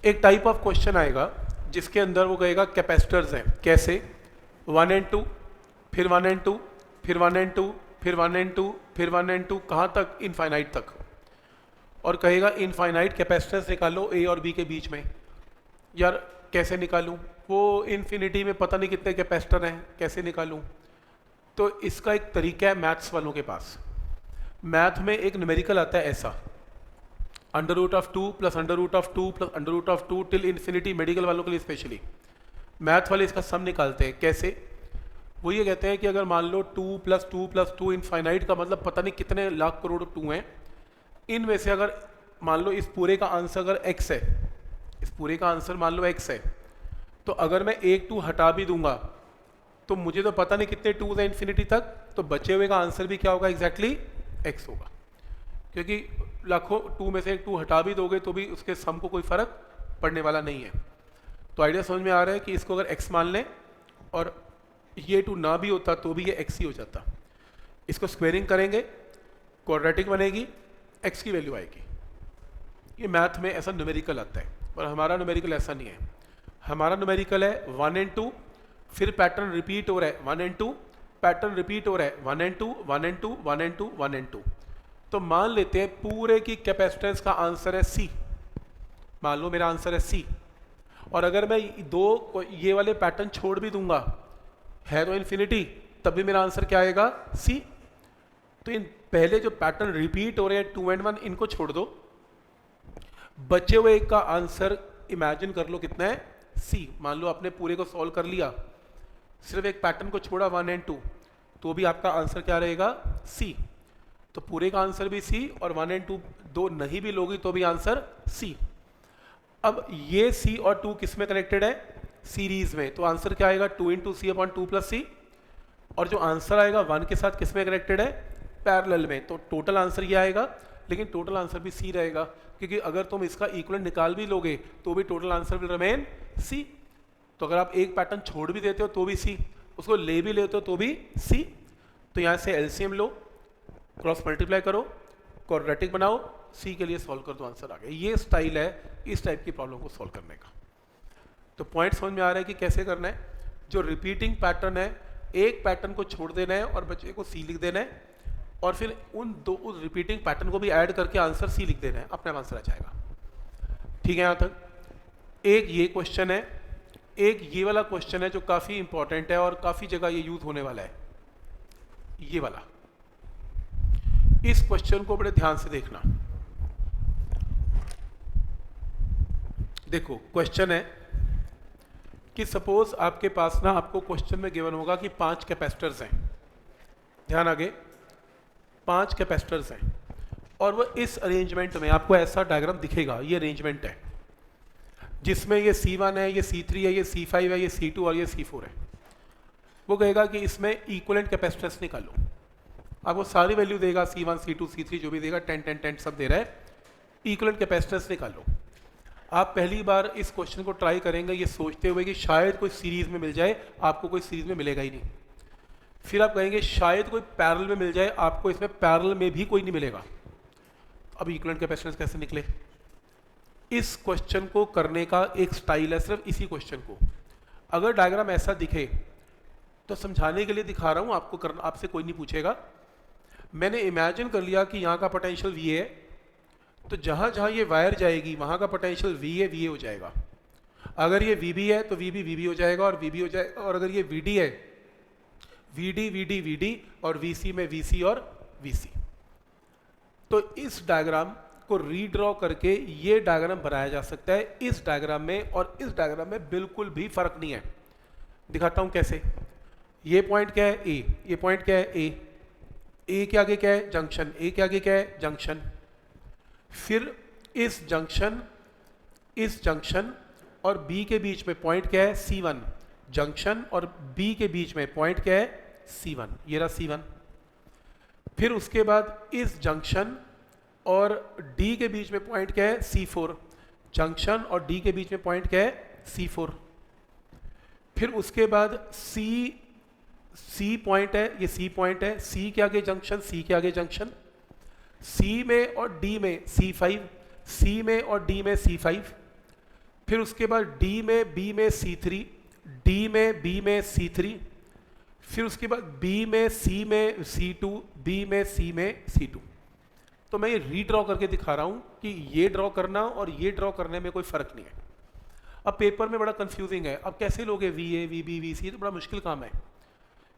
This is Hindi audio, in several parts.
एक टाइप ऑफ क्वेश्चन आएगा जिसके अंदर वो कहेगा कैपेसिटर्स हैं, कैसे 1 एंड 2, फिर 1 एंड 2, फिर 1 एंड 2, फिर 1 एंड 2, फिर 1 एंड 2, कहाँ तक? इनफाइनाइट तक। और कहेगा इनफाइनाइट कैपेसिटेंस निकालो ए और बी के बीच में। यार कैसे निकालूं? वो इन्फिनिटी में पता नहीं कितने कैपेसिटर हैं, कैसे निकालूं? तो इसका एक तरीका है मैथ्स वालों के पास। मैथ में एक न्यूमेरिकल आता है ऐसा, √2 plus √2 plus √2 till infinity, medical वालों के लिए स्पेशली। मैथ वाले इसका सम निकालते हैं। कैसे? वो ये कहते हैं कि अगर मान लो 2 + 2 + 2 इनफाइनाइट का मतलब पता नहीं कितने लाख करोड़ 2 हैं, इनमें से अगर मान लो इस पूरे का आंसर अगर x है, इस पूरे का आंसर मान लो x है, तो अगर मैं एक 2 हटा भी दूंगा तो मुझे तो पता नहीं कितने 2 हैं इन्फिनिटी तक, तो बचे हुए का आंसर भी क्या होगा? एग्जैक्टली x होगा। क्योंकि लाखों 2 में से एक 2 हटा भी दोगे तो भी उसके सम को कोई फर्क पड़ने वाला नहीं है। तो आइडिया समझ में आ रहा है कि इसको अगर x मान लें और ये 2 ना भी होता तो भी ये x ही हो जाता। इसको स्क्वेयरिंग करेंगे, क्वाड्रेटिक बनेगी, x की वैल्यू आएगी। ये मैथ में ऐसा न्यूमेरिकल आता है, पर हमारा न्यूमेरिकल ऐसा नहीं है। हमारा न्यूमेरिकल है 1 एंड 2, फिर पैटर्न रिपीट हो रहा है 1 एंड 2, पैटर्न रिपीट हो रहा है 1 एंड 2, 1 एंड 2, 1 एंड 2, 1 एंड 2। तो मान लेते हैं पूरे की कैपेसिटेंस का आंसर है C। मान लो मेरा आंसर है C, और अगर मैं दो ये वाले पैटर्न छोड़ भी दूंगा, है तो इन्फिनिटी, तब भी मेरा आंसर क्या आएगा? C। तो इन पहले जो पैटर्न रिपीट हो रहे हैं 2 एंड 1, इनको छोड़ दो, बचे हुए का आंसर इमेजिन कर लो कितना है? C। मान लो आपने पूरे को सॉल्व कर लिया, सिर्फ एक पैटर्न को छोड़ा 1 एंड 2, तो भी आपका आंसर क्या रहेगा? C। तो पूरे का आंसर भी C, और 1 एंड 2 दो नहीं भी लोगी तो भी आंसर C। अब ये C और 2 किस में कनेक्टेड है? सीरीज में। तो आंसर क्या आएगा? 2 × C/2 + C। और जो आंसर आएगा 1 के साथ किस में कनेक्टेड है? पैरेलल में। तो टोटल आंसर ये आएगा, लेकिन टोटल आंसर भी C रहेगा, क्योंकि अगर तुम इसका इक्विवेलेंट निकाल भी लोगे तो भी total answer will remain C। तो अगर आप एक पैटर्न छोड़ भी देते हो तो भी C, उसको ले भी लेते हो तो भी C। तो यहाँ से एलसीएम लो, क्रॉस मल्टीप्लाई करो, क्वाड्रेटिक बनाओ, C के लिए सॉल्व कर दो, आंसर आ गया। ये स्टाइल है इस टाइप की प्रॉब्लम को सॉल्व करने का। तो पॉइंट समझ में आ रहा है कि कैसे करना है। जो रिपीटिंग पैटर्न है, एक पैटर्न को छोड़ देना है और बचे को C लिख देना है, और फिर उस रिपीटिंग पैटर्न को भी ऐड करके आंसर C लिख देना है, अपने आप आंसर आ जाएगा। ठीक है यहाँ तक। एक ये क्वेश्चन है, एक ये वाला क्वेश्चन है जो काफ़ी इंपॉर्टेंट है और काफ़ी जगह ये यूज होने वाला है, ये वाला। इस क्वेश्चन को बड़े ध्यान से देखना। देखो क्वेश्चन है कि सपोज आपके पास ना, आपको क्वेश्चन में गिवन होगा कि 5 कैपेसिटर्स हैं, ध्यान आगे, 5 कैपेसिटर्स हैं, और वो इस अरेंजमेंट में आपको ऐसा डायग्राम दिखेगा। ये अरेंजमेंट है जिसमें ये C1 है, ये C3 है, ये C5 है, ये C2 और ये C4 है। वो कहेगा कि इसमें इक्विवेलेंट कैपेसिटेंस निकालो। आपको सारी वैल्यू देगा, C1 C2 C3 जो भी देगा, 10 10 10 सब दे रहा है। इक्विवेलेंट कैपेसिटेंस निकालो। आप पहली बार इस क्वेश्चन को ट्राई करेंगे ये सोचते हुए कि शायद कोई सीरीज में मिल जाए, आपको कोई सीरीज में मिलेगा ही नहीं। फिर आप कहेंगे शायद कोई पैरेलल में मिल जाए, आपको इसमें पैरेलल में भी कोई नहीं मिलेगा। अब इक्विवेलेंट कैपेसिटेंस कैसे निकले? इस क्वेश्चन को करने का एक स्टाइल है, सिर्फ इसी क्वेश्चन को। अगर डायग्राम ऐसा दिखे तो समझाने के लिए दिखा रहा हूं, आपको करना, आपसे कोई नहीं पूछेगा। मैंने इमेजिन कर लिया कि यहाँ का पोटेंशियल V है, तो जहाँ जहाँ ये वायर जाएगी वहाँ का पोटेंशियल V है, VA हो जाएगा। अगर ये VB है तो VB VB हो जाएगा और VB हो जाएगा, और अगर ये VD है, VD VD VD, और VC में VC और VC। तो इस डायग्राम को रीड्रॉ करके ये डायग्राम बनाया जा सकता है। इस डायग्राम में और इस डायग्राम में बिल्कुल भी फर्क नहीं है। दिखाता हूँ कैसे। ये पॉइंट क्या है? A। ये पॉइंट क्या है? A। A के आगे क्या है? जंक्शन। A के आगे क्या है? जंक्शन। फिर इस जंक्शन और B के बीच में पॉइंट क्या है? C1। जंक्शन और B के बीच में पॉइंट क्या है? C1। ये रहा C1। फिर उसके बाद इस जंक्शन और D के बीच में पॉइंट क्या है? C4। जंक्शन और D के बीच में पॉइंट क्या है? C4। फिर उसके बाद C पॉइंट है, ये C पॉइंट है, C के आगे जंक्शन, C के आगे जंक्शन, C में और D में C5, C में और D में C5, फिर उसके बाद डी में बी में C3, डी में बी में C3, फिर उसके बाद बी में सी में C2, बी में सी में C2। तो मैं ये रीड्रॉ करके दिखा रहा हूँ कि ये ड्रॉ करना और ये ड्रॉ करने में कोई फ़र्क नहीं है। अब पेपर में बड़ा कंफ्यूजिंग है, अब कैसे लोगे VA, VB, VC, तो बड़ा मुश्किल काम है।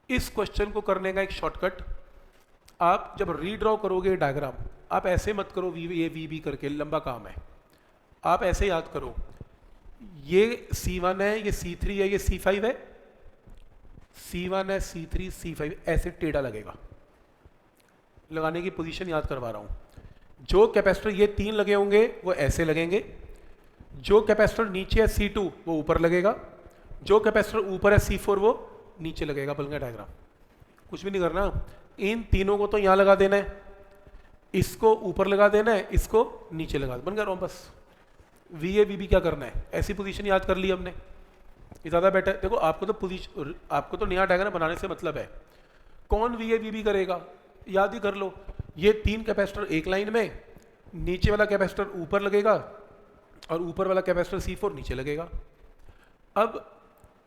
इस क्वेश्चन को करने का एक शॉर्टकट, आप जब रीड्रॉ करोगे डायग्राम, आप ऐसे मत करो VA, VB करके, लंबा काम है। आप ऐसे याद करो, ये C1 है, ये C3 है, ये C5 है, C1 है, C3, C5, ऐसे टेढ़ा लगेगा। लगाने की पोजीशन याद करवा रहा हूं। जो कैपेसिटर ये 3 लगे होंगे वो ऐसे लगेंगे, जो कैपेसिटर नीचे है C2 वो ऊपर लगेगा, जो कैपेसिटर ऊपर है C4 वो नीचे लगेगा। बन गया डायग्राम, कुछ भी नहीं करना। इन तीनों को तो यहां लगा देना है, इसको ऊपर लगा देना है, इसको नीचे लगा, बन गया रोम्बस। VA, VB क्या करना है, ऐसी पोजीशन याद कर ली हमने, ये ज़्यादा बेटर। देखो आपको तो नया डायग्राम बनाने से मतलब है, कौन VA, VB करेगा याद ही कर लो। ये 3 कैपेसिटर एक लाइन में, नीचे वाला कैपेसिटर ऊपर लगेगा और ऊपर वाला कैपेसिटर C4 नीचे लगेगा। अब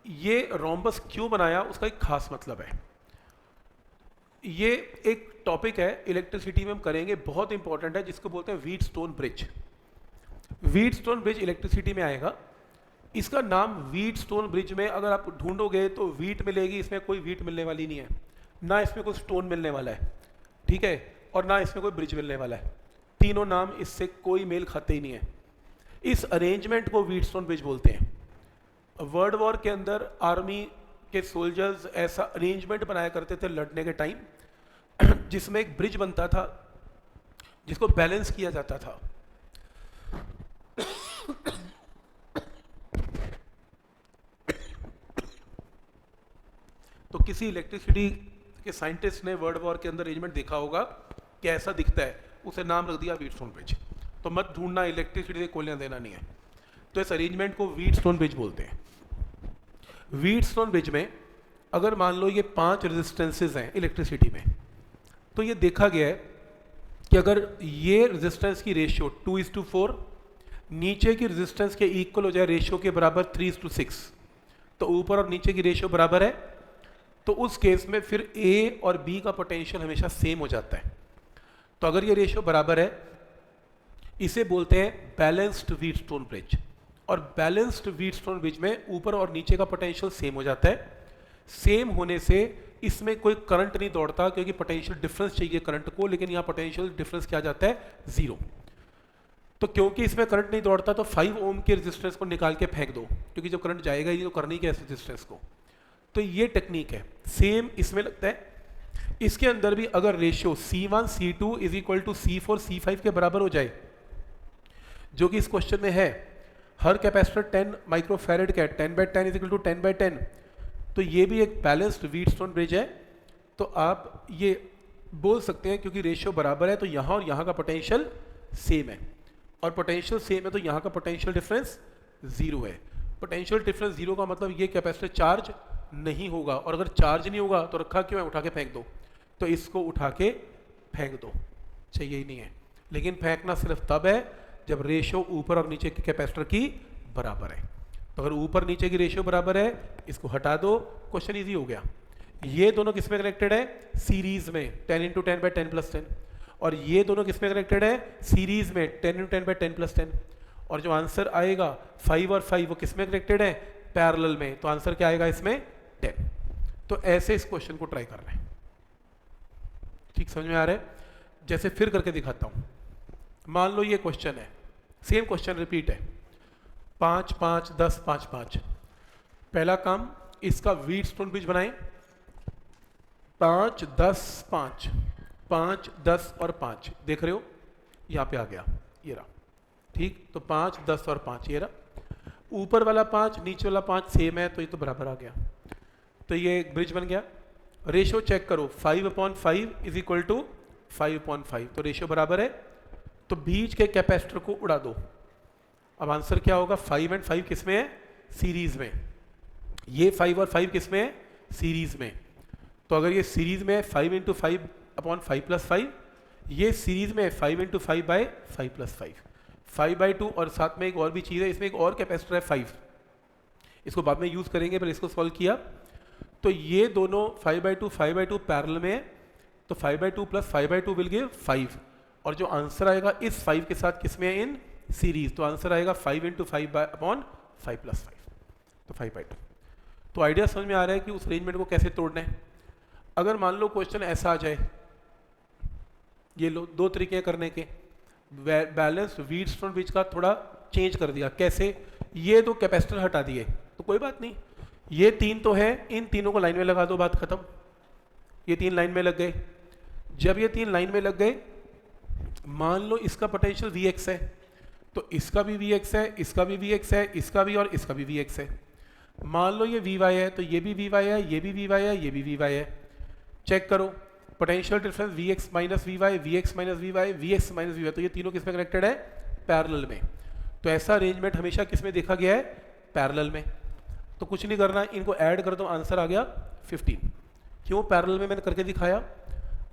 ये रोम्बस क्यों बनाया, उसका एक खास मतलब है। ये एक टॉपिक है इलेक्ट्रिसिटी में हम करेंगे, बहुत इंपॉर्टेंट है, जिसको बोलते हैं Wheatstone bridge. Wheatstone bridge electricity में आएगा। इसका नाम व्हीटस्टोन ब्रिज में अगर आप ढूंढोगे तो व्हीट मिलेगी, इसमें कोई व्हीट मिलने वाली नहीं है, ना इसमें कोई स्टोन मिलने वाला है, ठीक है, और ना इसमें कोई ब्रिज मिलने वाला है। तीनों नाम इससे कोई मेल खाते ही नहीं है। इस अरेंजमेंट को व्हीटस्टोन ब्रिज बोलते हैं। वर्ल्ड वॉर के अंदर आर्मी के सोल्जर्स ऐसा अरेंजमेंट बनाया करते थे लड़ने के टाइम, जिसमें एक ब्रिज बनता था जिसको बैलेंस किया जाता था। तो किसी इलेक्ट्रिसिटी के साइंटिस्ट ने वर्ल्ड वॉर के अंदर अरेंजमेंट देखा होगा कि ऐसा दिखता है, उसे नाम रख दिया व्हीटस्टोन ब्रिज। तो मत ढूंढना, इलेक्ट्रिसिटी से कोई लेना देना नहीं है। तो इस अरेंजमेंट को व्हीटस्टोन ब्रिज बोलते हैं। व्हीटस्टोन ब्रिज में अगर मान लो ये 5 रेजिस्टेंसेज हैं इलेक्ट्रिसिटी में, तो ये देखा गया है कि अगर ये रेजिस्टेंस की रेशियो 2:4 नीचे की रेजिस्टेंस के इक्वल हो जाए, रेशियो के बराबर 3:6, तो ऊपर और नीचे की रेशियो बराबर है, तो उस केस में फिर A और B का पोटेंशियल हमेशा सेम हो जाता है। तो अगर ये रेशियो बराबर है, इसे बोलते हैं बैलेंस्ड व्हीटस्टोन ब्रिज। और बैलेंस्ड व्हीटस्टोन ब्रिज में ऊपर और नीचे का पोटेंशियल सेम हो जाता है। सेम होने से इसमें कोई करंट नहीं दौड़ता, क्योंकि पोटेंशियल डिफरेंस चाहिए करंट को, लेकिन यहाँ पोटेंशियल डिफरेंस क्या जाता है, 0। तो क्योंकि इसमें करंट नहीं दौड़ता तो 5 ओम के रेजिस्टेंस को निकाल के फेंक दो, क्योंकि जब करंट जाएगा ही तो करनी क्या है रेजिस्टेंस को। तो ये टेक्निक है, सेम इसमें लगता है। इसके अंदर भी अगर ratio C1 C2 is equal to C4 C5 के बराबर हो जाए, जो कि इस क्वेश्चन में है, हर कैपेसिटर 10 माइक्रोफैरेड का है, 10/10 इज इक्वल टू 10/10, तो ये भी एक बैलेंस्ड व्हीटस्टोन ब्रिज है। तो आप ये बोल सकते हैं क्योंकि रेशियो बराबर है तो यहाँ और यहाँ का पोटेंशियल सेम है, और पोटेंशियल सेम है तो यहाँ का पोटेंशियल डिफरेंस 0 है। पोटेंशियल डिफरेंस 0 का मतलब ये कैपेसिटर चार्ज नहीं होगा, और अगर चार्ज नहीं होगा तो रखा क्यों है, उठा के फेंक दो। तो इसको उठा के फेंक दो, चाहिए ही नहीं है। लेकिन फेंकना सिर्फ तब है जब रेशियो ऊपर और नीचे के कैपेसिटर की बराबर है। तो अगर ऊपर नीचे की रेशियो बराबर है, इसको हटा दो, क्वेश्चन इजी हो गया। ये दोनों किसमें कनेक्टेड है, सीरीज में 10 × 10/10+10, और ये दोनों किसमें कनेक्टेड है, सीरीज में 10 × 10/10+10। और जो आंसर आएगा 5 और 5 वो किसमें कनेक्टेड है, पैरेलल में, तो आंसर क्या आएगा इसमें 10। तो ऐसे इस क्वेश्चन को ट्राई करना है। ठीक समझ में आ रहा है? जैसे फिर करके दिखाता हूं। मान लो ये क्वेश्चन है, सेम क्वेश्चन रिपीट है, 5 5 10 5 5। पहला काम, इसका व्हीटस्टोन ब्रिज बनाएं, 5 10 5 5 10 और 5, देख रहे हो यहां पे आ गया, ये रहा। ठीक, तो 5 10 और 5 ये रहा। ऊपर वाला 5 नीचे वाला 5 सेम है, तो ये तो बराबर आ गया। तो ये एक ब्रिज बन गया। रेशियो चेक करो, 5/5 इज इक्वल टू 5/5, तो रेशियो बराबर है। तो बीच के कैपेसिटर को उड़ा दो। अब आंसर क्या होगा, 5 और 5 किस में है, सीरीज में। ये 5 और 5 किस में है, सीरीज में। तो अगर ये सीरीज में है 5 × 5/5 + 5, ये सीरीज में है 5 × 5/5 + 5। 5/2 और साथ में एक और भी चीज़ है, इसमें एक और कैपेसिटर है 5, इसको बाद में यूज़ करेंगे, पहले इसको सॉल्व किया। तो ये दोनों 5/2 पैरेलल में है, तो 5/2 प्लस 5/2 विल गिव 5, और जो आंसर आएगा इस 5 के साथ किसमें है, इन सीरीज, तो आंसर आएगा 5 × 5/5 + 5, तो 5/2। तो आइडिया समझ में आ रहा है कि उस अरेंजमेंट को कैसे तोड़ना है। अगर मान लो क्वेश्चन ऐसा आ जाए, ये लो दो तरीके हैं करने के, बैलेंस व्हीटस्टोन ब्रिज का थोड़ा चेंज कर दिया, कैसे, ये दो कैपेसिटर हटा दिए तो कोई बात नहीं, ये तीन तो है, इन तीनों को लाइन में लगा दो, बात खत्म। ये तीन लाइन में लग गए, जब ये तीन लाइन में लग गए, मान लो इसका पोटेंशियल Vx है, तो इसका भी Vx है, इसका भी Vx है, इसका भी, और इसका भी Vx है। मान लो ये Vy है, तो ये भी Vy है, ये भी Vy है, ये भी Vy है। चेक करो potential difference Vx - Vy, Vx - Vy, Vx - Vy, तो ये तीनों किस में कनेक्टेड है, पैरेलल में। तो ऐसा अरेंजमेंट हमेशा किस में देखा गया है, पैरेलल में। तो कुछ नहीं करना, इनको ऐड कर दो, आंसर आ गया 15। क्यों, पैरेलल में मैंने करके दिखाया,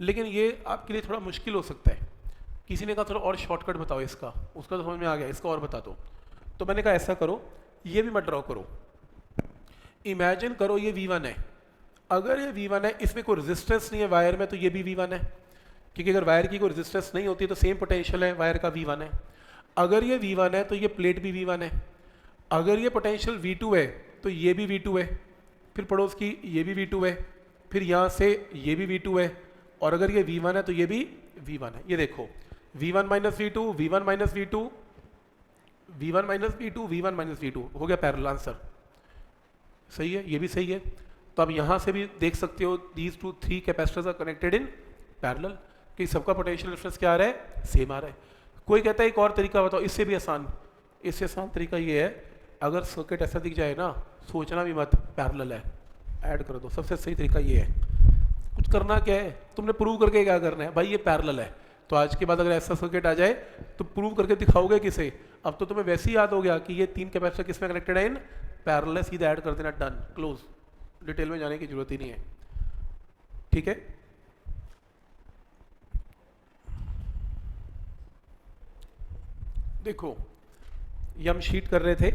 लेकिन ये आपके लिए थोड़ा मुश्किल हो सकता है। किसी ने कहा थोड़ा और शॉर्टकट बताओ इसका, उसका तो समझ में आ गया, इसका और बता दो। तो मैंने कहा ऐसा करो, ये भी मत ड्रॉ करो, इमेजिन करो ये V1 है। अगर ये V1 है, इसमें कोई रेजिस्टेंस नहीं है वायर में, तो ये भी V1 है, क्योंकि अगर वायर की कोई रेजिस्टेंस नहीं होती तो सेम पोटेंशियल है वायर का, V1 है। अगर ये V1 है तो ये प्लेट भी V1 है। अगर ये पोटेंशियल V2 है तो ये भी V2 है, फिर पड़ोस की ये भी V2 है, फिर यहाँ से ये भी V2 है, और अगर ये V1 है तो ये भी V1 है। ये देखो V1 - V2, V1 - V2, V1 - V2, V1 - V2 हो गया पैरेलल, आंसर सही है, ये भी सही है। तो अब यहाँ से भी देख सकते हो these two 3 capacitors are connected in parallel, कि सबका पोटेंशियल डिफरेंस क्या आ रहा है, सेम आ रहा है। कोई कहता है एक और तरीका बताओ, इससे भी आसान, इससे आसान तरीका ये है, अगर सर्किट ऐसा दिख जाए ना, सोचना भी मत पैरेलल है, ऐड कर दो। सबसे सही तरीका ये है, कुछ करना क्या है, तुमने प्रूव करके क्या करना है, भाई ये पैरेलल है। तो आज के बाद अगर ऐसा सर्किट आ जाए तो प्रूव करके दिखाओगे किसे, अब तो तुम्हें वैसे ही याद हो गया कि ये 3 कैपेसिटर किस में कनेक्टेड है, इन पैरेलल, सीधा ऐड कर देना, डन, क्लोज, डिटेल में जाने की जरूरत ही नहीं है। ठीक है, देखो ये हम शीट कर रहे थे,